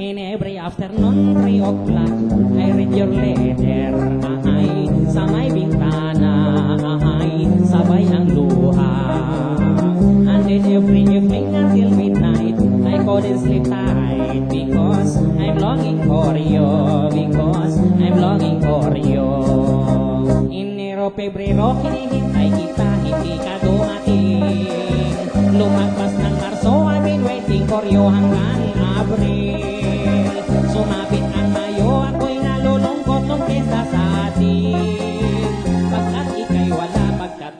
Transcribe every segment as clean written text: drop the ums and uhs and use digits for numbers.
In every afternoon, 3 o'clock, I read your letter. Ay, sa may bintana. Ay, sabay ang luha. And then every evening until midnight, I couldn't sleep tight because I'm longing for you. Because I'm longing for you. Enero, Pebrero, hinihintay kita, hindi ka dumating. Lumagpas ng Marso, I've been waiting for you hanggang Abril. Sumapit ang Mayo, ako'y nalulungkot nung kesa sa atin. Pagkat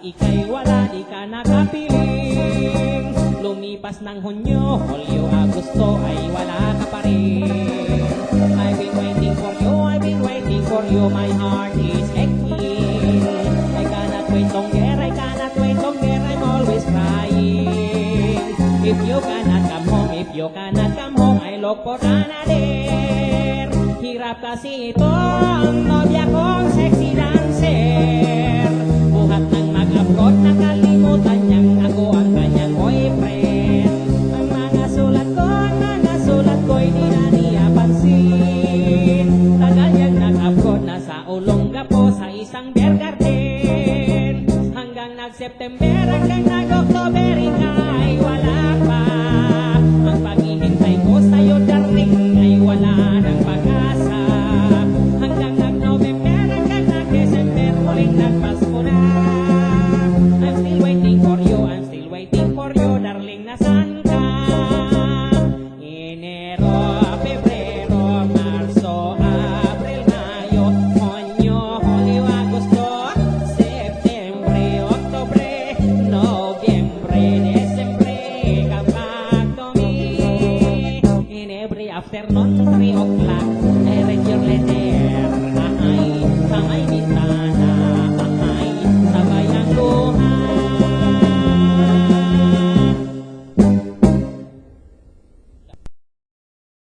ika'y wala, di ka nakapiling. Lumipas ng Hunyo, Hulyo, Agosto, ay wala ka pa rin. I've been waiting for you, my heart is aching. I cannot wait longer, I'm always crying. If you cannot come home, I look for another. Hirap kasi ito ang nobya kong sexy dancer. Buhat ng mag-abroad, nakalimutan niyang ako ang kanyang boyfriend. Ang mga sulat ko'y di na niya pansin. Tagal niyang nag-abroad, nasa Olongapo sa isang beer garden. Hanggang nag-September, hanggang nag-October, ika'y wala pa. Ang paghihintay ko sa'yo, darling, ay wala ng pag-asa. Hanggang nag-November, hanggang nag-December, muling nagpasko na. I'm still waiting for you, darling, nasan ka? Enero, Pebrero, Marso, Abril, Mayo, Hunyo, Hulyo, Agosto, Septembre, Oktobre, Nobyembre, Desembre, kapag dumi. In every afternoon,